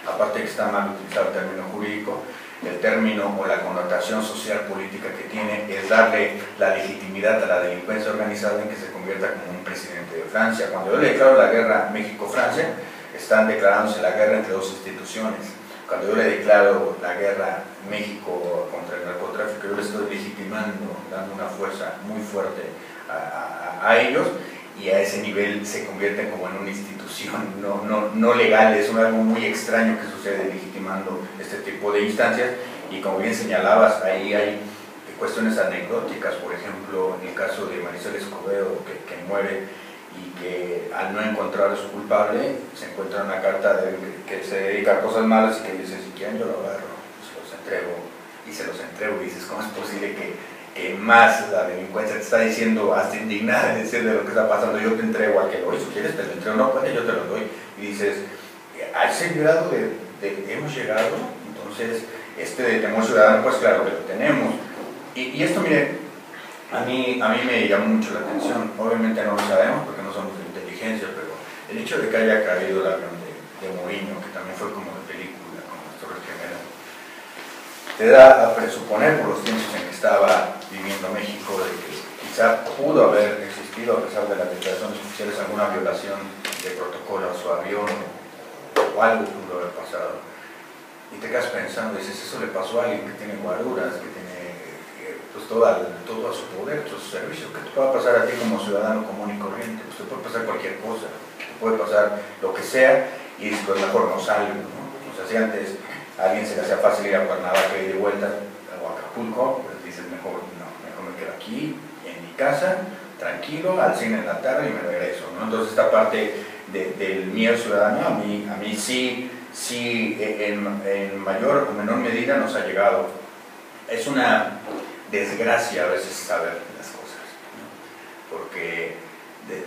aparte de que está mal utilizado el término jurídico, el término o la connotación social política que tiene es darle la legitimidad a la delincuencia organizada en que se convierta como un presidente de Francia. Cuando yo le declaro la guerra México-Francia, están declarándose la guerra entre dos instituciones. Cuando yo le declaro la guerra México contra el narcotráfico, yo le estoy legitimando, dando una fuerza muy fuerte a ellos, y a ese nivel se convierten como en una institución no legal. Es algo muy extraño que sucede legitimando este tipo de instancias, y como bien señalabas, ahí hay cuestiones anecdóticas, por ejemplo, en el caso de Maricel Escobedo, que muere y que al no encontrar a su culpable, se encuentra una carta de él que se dedica a cosas malas y que dice, si quieren yo lo agarro, se los entrego, y dices, ¿cómo es posible que más la delincuencia te está diciendo, hasta indignada de decir de lo que está pasando, yo te entrego al que lo hizo, quieres te lo entrego, no, pues yo te lo doy, y dices, a ese grado hemos llegado, entonces de temor ciudadano, pues claro que lo tenemos, y esto, mire, a mí me llamó mucho la atención, obviamente no lo sabemos porque no somos de inteligencia, pero el hecho de que haya caído el avión de Mourinho, que también fue como de película, como las Torres Gemelas, te da a presuponer por los tiempos en que estaba viviendo México de que quizá pudo haber existido, a pesar de las declaraciones oficiales, alguna violación de protocolo a su avión o algo pudo haber pasado, y te quedas pensando, dices, eso le pasó a alguien que tiene guaruras, que tiene pues todo a su poder, todo a su servicio. ¿Qué te puede pasar a ti como ciudadano común y corriente? Pues te puede pasar cualquier cosa, te puede pasar lo que sea, y pues mejor no salgo, ¿no? O sea, si antes a alguien se le hacía fácil ir a Cuernavaca y de vuelta o a Acapulco, pues dices, mejor me quedo aquí, en mi casa, tranquilo, al cine en la tarde y me regreso, ¿no? Entonces esta parte del miedo ciudadano a mí sí, en mayor o menor medida nos ha llegado. Es una desgracia a veces saber las cosas, ¿no? Porque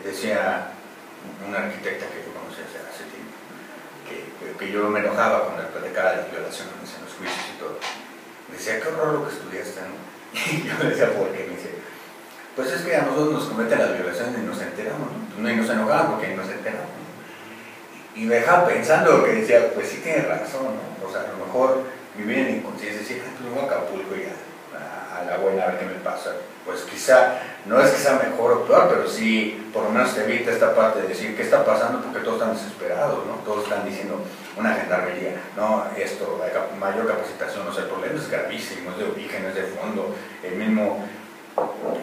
decía una arquitecta que yo conocí hace tiempo que yo me enojaba cuando le platicaba de las violaciones en los juicios y todo. Decía, qué horror lo que estudiaste, ¿no? Y yo le decía, ¿por qué? Me dice, pues es que a nosotros nos cometen las violaciones y nos enteramos, ¿no? Y nos enojaban porque nos enteramos, ¿no? Y me dejaba pensando que decía, pues sí tiene razón, ¿no? O sea, a lo mejor vivir en inconsciencia, decir, pues voy a Acapulco y a la buena a ver qué me pasa, pues quizá no es que sea mejor o peor, pero sí por lo menos te evita esta parte de decir qué está pasando, porque todos están desesperados, ¿no? Todos están diciendo una gendarmería, no, esto, mayor capacitación, o sea, el problema es gravísimo, es de origen, es de fondo, el mismo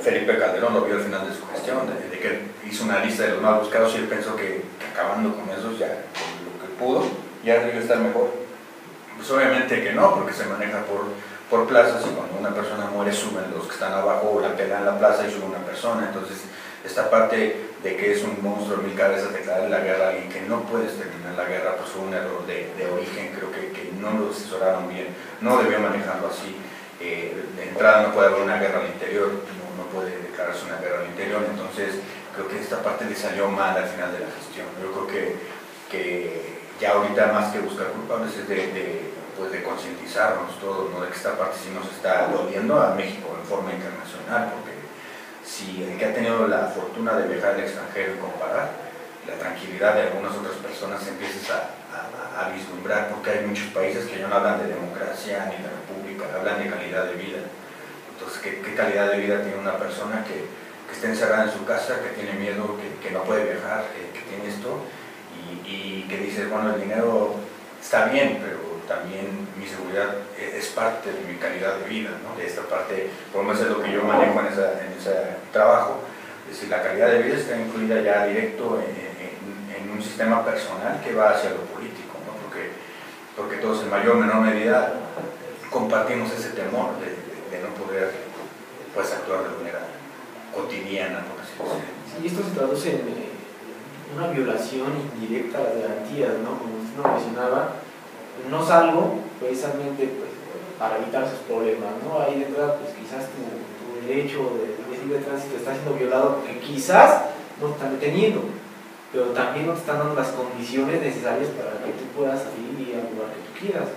Felipe Calderón lo vio al final de su gestión, de que hizo una lista de los más buscados y él pensó que acabando con esos ya, con lo que pudo, ya iba a estar mejor. Pues obviamente que no, porque se maneja por plazas y cuando una persona muere suben los que están abajo, la pelan en la plaza y sube una persona. Entonces esta parte de que es un monstruo de mil cabezas declarar la guerra a alguien que no puedes terminar la guerra, pues fue un error de origen, creo que no lo asesoraron bien, no debió manejarlo así. De entrada no puede haber una guerra al interior, no puede declararse una guerra al interior, entonces creo que esta parte le salió mal al final de la gestión. Yo creo que ya ahorita más que buscar culpables es pues de concientizarnos todos, ¿no? De que esta parte sí nos está doliendo a México en forma internacional, porque si el que ha tenido la fortuna de viajar al extranjero y comparar, la tranquilidad de algunas otras personas empiezas a vislumbrar, porque hay muchos países que ya no hablan de democracia ni de república, hablan de calidad de vida. Entonces, ¿qué calidad de vida tiene una persona que está encerrada en su casa, que tiene miedo, que no puede viajar, que tiene esto, y que dice, bueno, el dinero está bien, pero también mi seguridad es parte de mi calidad de vida, ¿no? De esta parte, por lo menos es lo que yo manejo en ese trabajo, es decir, la calidad de vida está incluida ya directo en un sistema personal que va hacia lo político, ¿no? Porque todos en mayor o menor medida compartimos ese temor de no poder pues, actuar de manera cotidiana, por así decirlo. Sí, esto se traduce en una violación indirecta a las garantías, ¿no? Como usted lo mencionaba, no salgo precisamente pues, para evitar esos problemas, ¿no? Ahí de entrada, pues quizás tu derecho de libre tránsito está siendo violado porque quizás no te están deteniendo, pero también no te están dando las condiciones necesarias para que tú puedas salir y ir al lugar que tú quieras.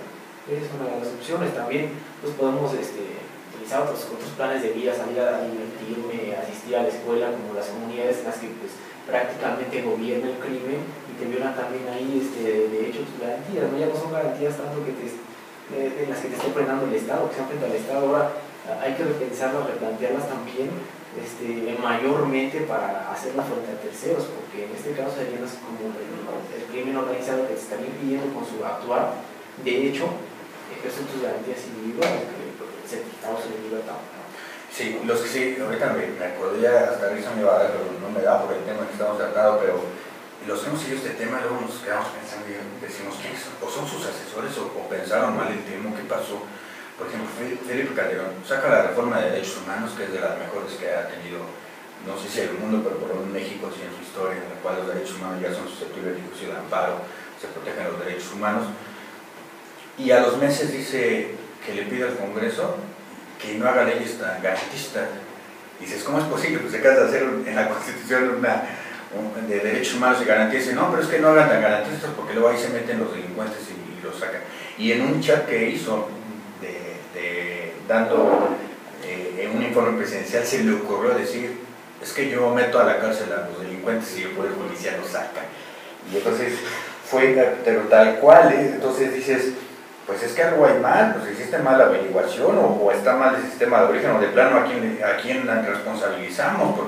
Esa es una de las opciones. También pues, podemos utilizar otros planes de vida, salir a divertirme, asistir a la escuela, como las comunidades en las que pues, prácticamente gobierna el crimen y te violan también ahí de hecho tus garantías, ¿no? Ya no son garantías tanto que en las que te esté frenando el Estado, que sean frente al Estado. Ahora hay que repensarlas, replantearlas también mayormente para hacerlas frente a terceros, porque en este caso serían como el crimen organizado que te estaría impidiendo con su actuar, de hecho, ejercer tus garantías individuales, que el certificado de libertad. Sí, los que sí, ahorita me podría hasta risa me va a dar, pero no me da por el tema que estamos tratando, pero los que hemos seguido este tema luego nos quedamos pensando y decimos quiénes son, o son sus asesores o pensaron mal el tema, ¿qué pasó? Por ejemplo, Felipe Calderón saca la reforma de derechos humanos, que es de las mejores que ha tenido, no sé si en el mundo, pero por lo menos México, sí, en su historia, en la cual los derechos humanos ya son susceptibles de juicio de amparo, se protegen los derechos humanos, y a los meses dice que le pide al Congreso que no haga leyes tan garantistas. Dices, ¿cómo es posible? Pues se acaba de hacer en la Constitución de derechos humanos y garantías. Dice, no, pero es que no hagan tan garantistas porque luego ahí se meten los delincuentes y los sacan. Y en un chat que hizo dando en un informe presidencial se le ocurrió decir, es que yo meto a la cárcel a los delincuentes y el Poder Judicial los saca. Y entonces fue, pero tal cual, entonces dices, pues es que algo hay mal, pues existe mala averiguación o está mal el sistema de origen o de plano a quién responsabilizamos,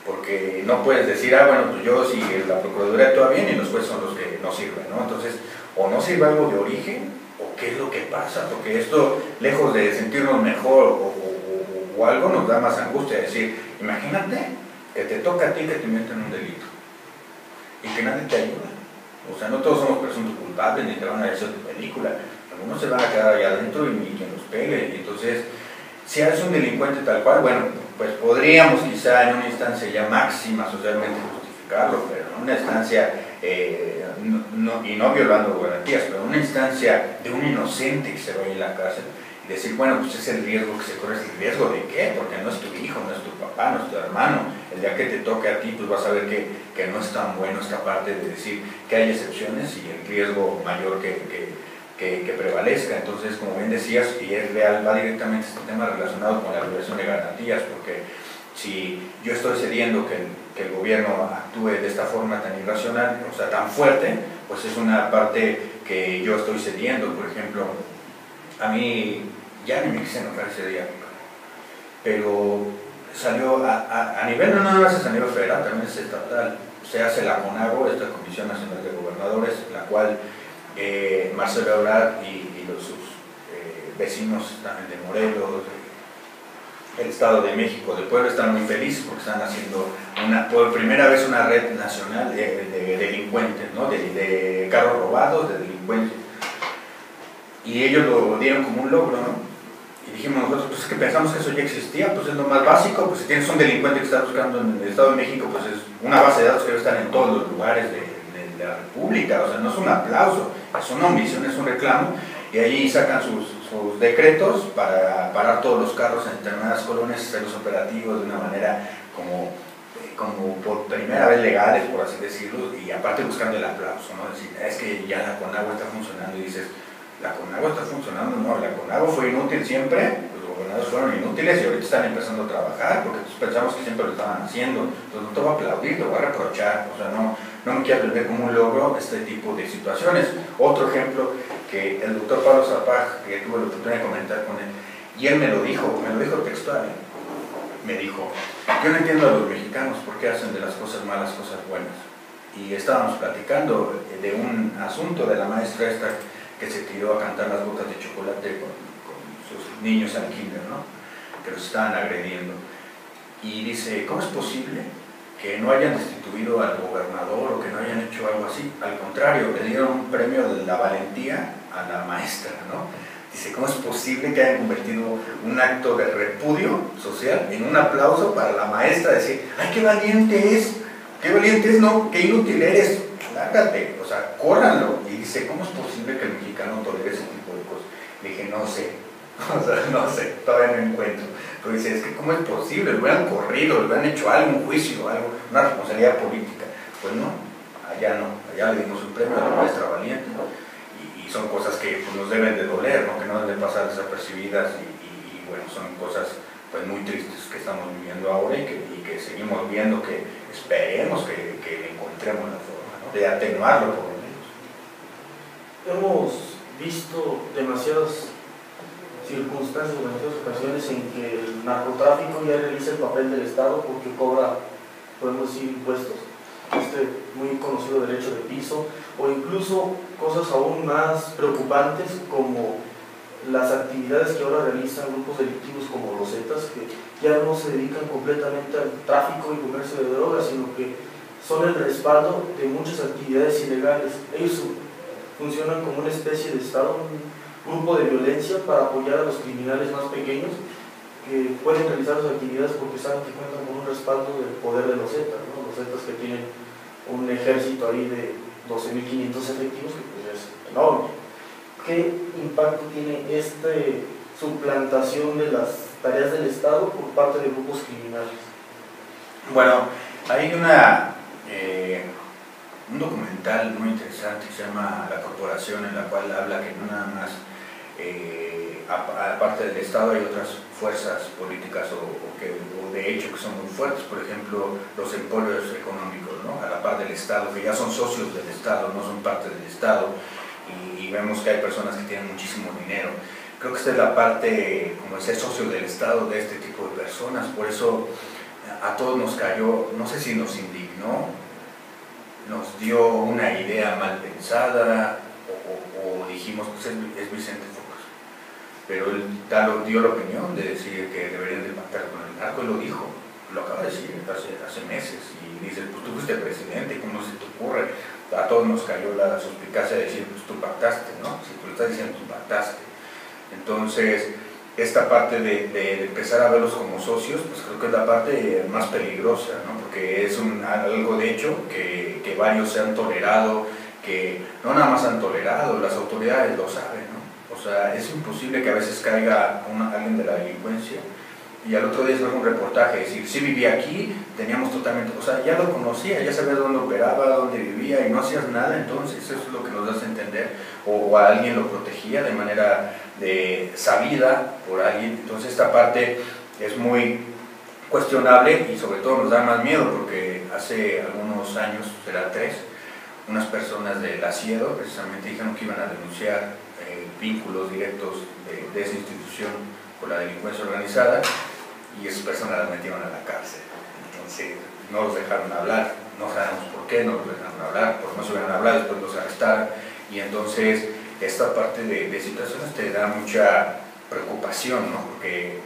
porque no puedes decir, bueno, pues yo si la Procuraduría actúa bien y los jueces son los que no sirven, ¿no? Entonces, o no sirve algo de origen, o qué es lo que pasa, porque esto, lejos de sentirnos mejor o algo, nos da más angustia, es decir, imagínate que te toca a ti que te inventen un delito y que nadie te ayuda. O sea, no todos somos presuntos culpables ni te van a hacer tu película. Algunos se van a quedar allá adentro y quien los pegue. Y entonces, si eres un delincuente tal cual, bueno, pues podríamos quizá en una instancia ya máxima socialmente justificarlo, pero en una instancia, y no violando garantías, pero en una instancia de un inocente que se va a ir a la cárcel, y decir, bueno, pues es el riesgo que se corre. ¿Es el riesgo de qué? Porque no es tu hijo, no es tu papá, no es tu hermano. El día que te toque a ti, pues vas a ver que no es tan bueno esta parte de decir que hay excepciones y el riesgo mayor que prevalezca. Entonces, como bien decías, y es real, va directamente este tema relacionado con la violación de garantías, porque si yo estoy cediendo que el gobierno actúe de esta forma tan irracional, o sea, tan fuerte, pues es una parte que yo estoy cediendo. Por ejemplo, a mí ya ni me quise enojar ese día, pero salió a nivel, no nada más es a nivel federal, también es estatal, se hace la CONAGO, esta Comisión Nacional de Gobernadores, la cual Marcelo Ebrard y sus vecinos también de Morelos, el Estado de México, de Puebla, están muy felices porque están haciendo por primera vez una red nacional de delincuentes, ¿no? de carros robados, de delincuentes. Y ellos lo dieron como un logro, ¿no? Y dijimos nosotros, pues es que pensamos que eso ya existía, pues es lo más básico, pues si tienes un delincuente que está buscando en el Estado de México, pues es una base de datos que debe estar en todos los lugares de la República, o sea, no es un aplauso, es una omisión, es un reclamo, y allí sacan sus decretos para parar todos los carros en determinadas colonias, hacerlos operativos de una manera como por primera vez legales, por así decirlo, y aparte buscando el aplauso, ¿no? Decir, es que ya la CONAGUA está funcionando, y dices, la CONAGUA está funcionando, no, la CONAGUA fue inútil siempre, los gobernadores fueron inútiles y ahorita están empezando a trabajar, porque pensamos que siempre lo estaban haciendo, entonces no te voy a aplaudir, te voy a reprochar, o sea, no me quiero ver como un logro este tipo de situaciones. Otro ejemplo que el doctor Pablo Zapag, que tuve la oportunidad de comentar con él, y él me lo dijo textual, me dijo, yo no entiendo a los mexicanos por qué hacen de las cosas malas cosas buenas. Y estábamos platicando de un asunto de la maestra esta que se tiró a cantar las gotas de chocolate con sus niños al kinder, ¿no? Que los estaban agrediendo. Y dice, ¿cómo es posible que no hayan destituido al gobernador o que no hayan hecho algo así? Al contrario, le dieron un premio de la valentía a la maestra, ¿no? Dice, ¿cómo es posible que hayan convertido un acto de repudio social en un aplauso para la maestra? Decir, ¡ay, qué valiente es! ¡Qué valiente es! No, qué inútil eres, lárgate, o sea, córranlo. Y dice, ¿cómo es posible que el mexicano tolere ese tipo de cosas? Le dije, no sé, o sea, no sé, todavía no encuentro. Pero dice, es que ¿cómo es posible? Lo hubieran corrido, le hubieran hecho algo, un juicio, algo, una responsabilidad política. Pues no, allá le dimos un premio a la maestra valiente, y son cosas que pues, nos deben de doler, ¿no? Que no deben de pasar desapercibidas, y bueno, son cosas pues muy tristes que estamos viviendo ahora y que seguimos viendo, que esperemos que encontremos la forma, ¿no? De atenuarlo por lo menos. Hemos visto demasiadas circunstancias, demasiadas ocasiones en que el narcotráfico ya realiza el papel del Estado porque cobra, podemos decir, impuestos, muy conocido derecho de piso, o incluso cosas aún más preocupantes como las actividades que ahora realizan grupos delictivos como los Zetas, que ya no se dedican completamente al tráfico y comercio de drogas, sino que son el respaldo de muchas actividades ilegales. Ellos funcionan como una especie de Estado, un grupo de violencia para apoyar a los criminales más pequeños que pueden realizar sus actividades porque saben que cuentan con un respaldo del poder de los Zetas, ¿no? Los Zetas que tienen un ejército ahí de 12.500 efectivos, que pues es enorme. ¿Qué impacto tiene esta suplantación de las tareas del Estado por parte de grupos criminales? Bueno, hay un documental muy interesante que se llama La Corporación, en la cual habla que no nada más, aparte del Estado, hay otras fuerzas políticas o de hecho que son muy fuertes, por ejemplo, los emporios económicos, ¿no? A la par del Estado, que ya son socios del Estado, no son parte del Estado, y vemos que hay personas que tienen muchísimo dinero. Creo que esta es la parte, como ser socio del Estado de este tipo de personas, por eso a todos nos cayó, no sé si nos indignó, nos dio una idea mal pensada, o dijimos, pues es Vicente Fox, pero él dio la opinión de decir que deberían de pactar con el narco, él lo dijo, lo acaba de decir hace meses, y dice, pues tú fuiste presidente, ¿cómo se te ocurre? A todos nos cayó la suspicacia de decir, pues tú pactaste, ¿no? Si tú lo estás diciendo, tú pactaste. Entonces, esta parte de empezar a verlos como socios, pues creo que es la parte más peligrosa, ¿no? Porque es algo de hecho que varios se han tolerado, que no nada más han tolerado, las autoridades lo saben, ¿no? O sea, es imposible que a veces caiga alguien de la delincuencia y al otro día es ver un reportaje, decir, sí vivía aquí, teníamos totalmente, o sea, ya lo conocía, ya sabía dónde operaba, dónde vivía y no hacías nada, entonces eso es lo que nos hace entender, o a alguien lo protegía de manera sabida por alguien. Entonces esta parte es muy cuestionable y sobre todo nos da más miedo porque hace algunos años, será 3, unas personas del Asiedo precisamente dijeron que iban a denunciar vínculos directos de esa institución con la delincuencia organizada y esas personas las metieron a la cárcel. Entonces no los dejaron hablar, no sabemos por qué no los dejaron hablar, por no se hubieran hablado, después los arrestaron, y entonces esta parte de situaciones te da mucha preocupación, ¿no?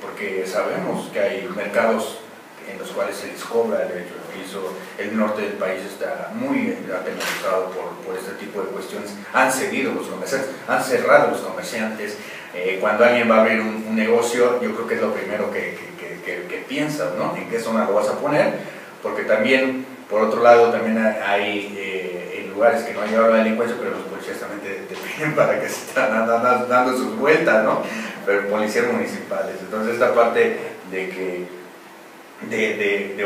Porque sabemos que hay mercados en los cuales se les cobra el derecho de piso. El norte del país está muy atemorizado por este tipo de cuestiones. Han cedido los comerciantes, han cerrado los comerciantes. Cuando alguien va a abrir un negocio, yo creo que es lo primero que piensas, ¿no? En qué zona lo vas a poner, porque también, por otro lado, también hay lugares que no han llegado a la delincuencia, pero los policías también te piden para que se están dando sus vueltas, ¿no? Pero policías municipales. Entonces esta parte de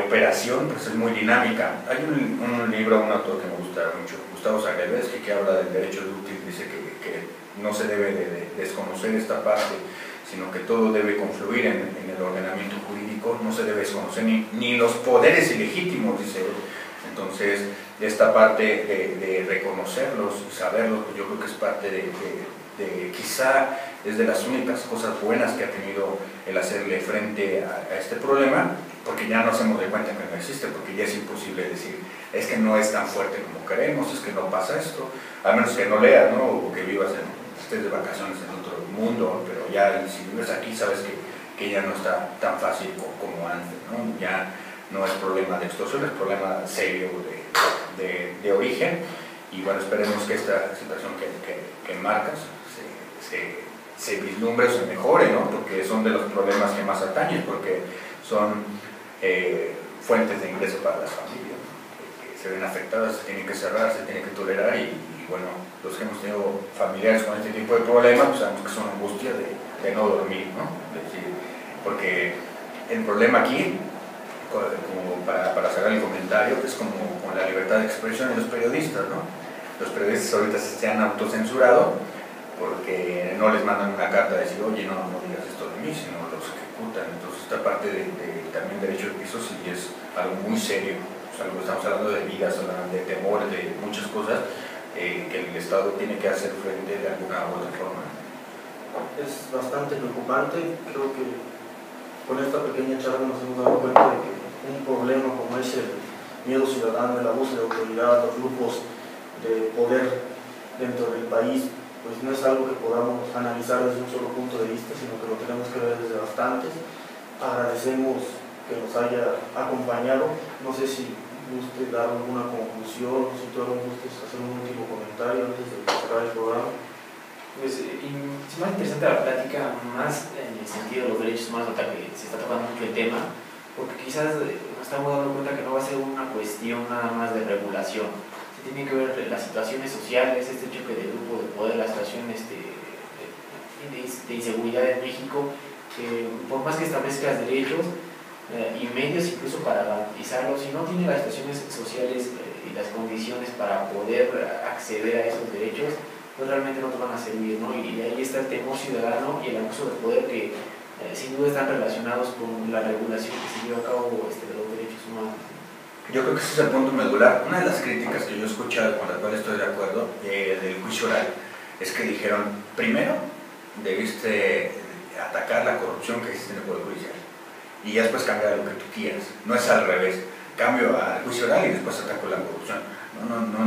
operación pues es muy dinámica. Hay un libro, un autor que me gusta mucho, Gustavo Zagrebelsky, que habla del derecho útil, dice que no se debe de desconocer esta parte, sino que todo debe confluir en el ordenamiento jurídico, no se debe desconocer ni los poderes ilegítimos, dice él. Entonces, esta parte de reconocerlos y saberlos, pues yo creo que es parte quizá es de las únicas cosas buenas que ha tenido el hacerle frente a este problema, porque ya nos hemos dado cuenta que no existe, porque ya es imposible decir, es que no es tan fuerte como queremos, es que no pasa esto, a menos que no leas, ¿no? O que vivas estés de vacaciones en otro mundo, pero ya si vives aquí sabes que ya no está tan fácil como antes, ¿no? Ya no es problema de extorsión, es problema serio de origen, y bueno, esperemos que esta situación que marcas se vislumbre o se mejore, ¿no? Porque son de los problemas que más atañen, porque son fuentes de ingreso para las familias, ¿no? Que se ven afectadas, se tienen que cerrar, se tienen que tolerar, y bueno, los que hemos tenido familiares con este tipo de problemas, pues sabemos que son angustias de no dormir, ¿no? Es decir, porque el problema aquí, como para cerrar el comentario, es como con la libertad de expresión de los periodistas, ¿no? Los periodistas ahorita se han autocensurado porque no les mandan una carta a decir, oye, no digas esto de mí, sino los ejecutan. Entonces esta parte también derecho de piso sí es algo muy serio, o sea, estamos hablando de vidas, de temores, de muchas cosas que el Estado tiene que hacer frente de alguna u otra forma. Es bastante preocupante. Creo que con esta pequeña charla nos hemos dado cuenta de que un problema como es el miedo ciudadano, el abuso de autoridad, los grupos de poder dentro del país, pues no es algo que podamos analizar desde un solo punto de vista, sino que lo tenemos que ver desde bastantes. Agradecemos que nos haya acompañado. No sé si guste dar alguna conclusión, si tú gustes hacer un último comentario antes de cerrar el programa. Pues es más interesante la plática, más en el sentido de los derechos humanos, que se está tocando mucho el tema, porque quizás nos estamos dando cuenta que no va a ser una cuestión nada más de regulación. Se tiene que ver las situaciones sociales, este choque de grupo de poder, la situación de inseguridad en México, que por más que establezcas derechos y medios incluso para garantizarlos, si no tiene las situaciones sociales y las condiciones para poder acceder a esos derechos, pues realmente no te van a servir, ¿no? Y ahí está el temor ciudadano y el abuso de poder que sin duda están relacionados con la regulación que se lleva a cabo de los derechos humanos. Yo creo que ese es el punto medular. Una de las críticas que yo he escuchado, con la cual estoy de acuerdo, del juicio oral, es que dijeron, primero, debiste atacar la corrupción que existe en el Poder Judicial, y ya después cambiar lo que tú quieras. No es al revés, cambio al juicio oral y después ataco la corrupción.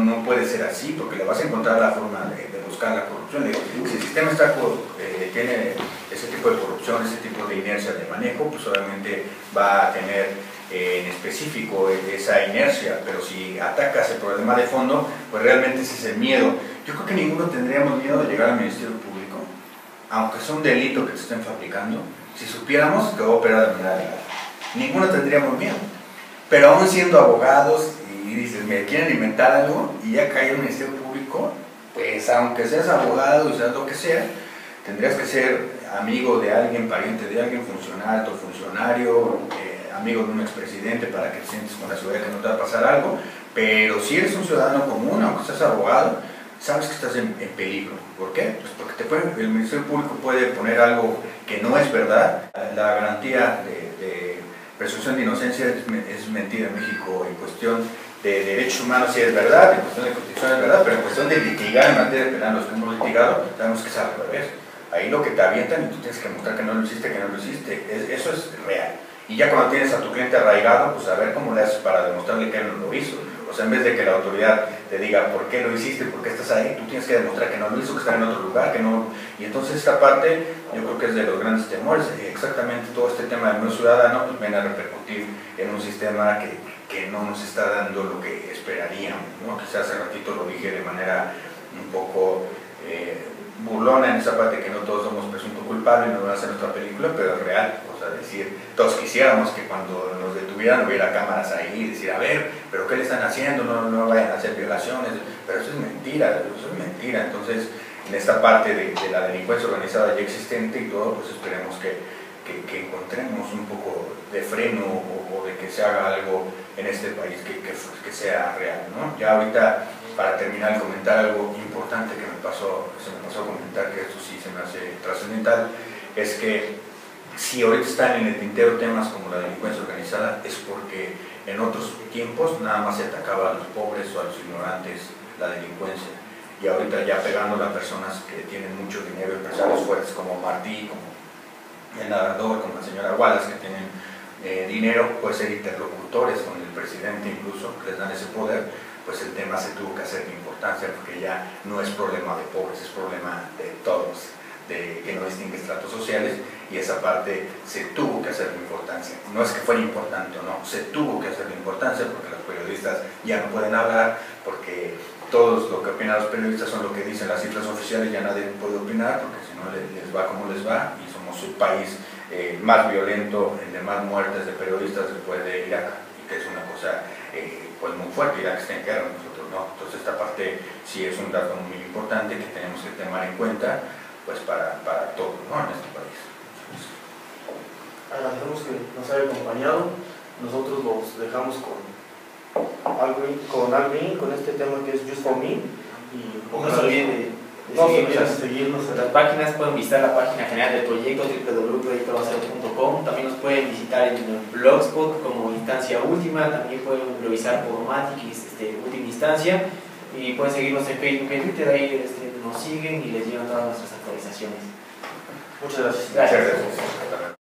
No puede ser así, porque le vas a encontrar la forma de buscar la corrupción. Si el sistema tiene ese tipo de corrupción, ese tipo de inercia de manejo, pues obviamente va a tener en específico esa inercia, pero si atacas el problema de fondo, pues realmente ese es el miedo. Yo creo que ninguno tendríamos miedo de llegar al Ministerio Público, aunque sea un delito que te estén fabricando, si supiéramos que va a operar de manera legal. Ninguno tendríamos miedo, pero aún siendo abogados, y dices, me quieren inventar algo, y ya cae el Ministerio Público, pues aunque seas abogado y seas lo que sea, tendrías que ser amigo de alguien, pariente de alguien, funcionario, alto funcionario, amigo de un expresidente, para que te sientes con la seguridad que no te va a pasar algo. Pero si eres un ciudadano común, aunque seas abogado, sabes que estás en peligro. ¿Por qué? Pues porque el Ministerio Público puede poner algo que no es verdad. La garantía de presunción de inocencia es mentira en México. En cuestión de derechos humanos sí es verdad, en cuestión de constitución es verdad, pero en cuestión de litigar en materia penal, los que hemos litigado, sabemos que es al revés. Ahí lo que te avientan y tú tienes que mostrar que no lo hiciste, eso es real. Y ya cuando tienes a tu cliente arraigado, pues a ver cómo le haces para demostrarle que él no lo hizo. O sea, en vez de que la autoridad te diga por qué lo hiciste, por qué estás ahí, tú tienes que demostrar que no lo hizo, que está en otro lugar, que no. Y entonces esta parte yo creo que es de los grandes temores. Exactamente todo este tema del medio ciudadano pues viene a repercutir en un sistema que no nos está dando lo que esperaríamos, ¿no? Quizás hace ratito lo dije de manera un poco burlona en esa parte, que no todos somos presunto culpables, no van a hacer nuestra película, pero es real. O sea, decir, todos quisiéramos que cuando nos detuvieran hubiera cámaras ahí y decir, a ver, pero ¿qué le están haciendo? No vayan a hacer violaciones, pero eso es mentira, Entonces, en esta parte de la delincuencia organizada ya existente y todo, pues esperemos que encontremos un poco de freno o de que se haga algo en este país que sea real, ¿no? Ya ahorita, para terminar, comentar algo importante que se me pasó a comentar, que esto sí se me hace trascendental, es que si ahorita están en el tintero temas como la delincuencia organizada, es porque en otros tiempos nada más se atacaba a los pobres o a los ignorantes la delincuencia, y ahorita ya pegando a personas que tienen mucho dinero, empresarios fuertes como Martí, como el narrador, como la señora Wallace, que tienen dinero, pues ser interlocutores con el presidente incluso, que les dan ese poder, pues el tema se tuvo que hacer de importancia, porque ya no es problema de pobres, es problema de todos, de que no distingue estratos sociales, y esa parte se tuvo que hacer de importancia. No es que fuera importante o no, se tuvo que hacer de importancia, porque los periodistas ya no pueden hablar, porque todos lo que opinan los periodistas son lo que dicen las cifras oficiales, ya nadie puede opinar, porque si no les va como les va, y somos el país más violento, el de más muertes de periodistas después de Irak, y que es una cosa pues muy fuerte. Irak está en guerra, nosotros no. Entonces esta parte sí es un dato muy importante que tenemos que tomar en cuenta, pues para todos, ¿no?, en este país. Agradecemos que nos haya acompañado. Nosotros los dejamos con Alvin, con este tema que es Just for Me, y no se olviden de seguirnos en las páginas. Pueden visitar la página general del proyecto, www.proyectobacero.com. También nos pueden visitar en el Blogspot como Instancia Última. También pueden revisar por Matic, Última Instancia, y pueden seguirnos en Facebook y en Twitter. Ahí nos siguen y les llegan todas nuestras actualizaciones. Muchas gracias. Gracias.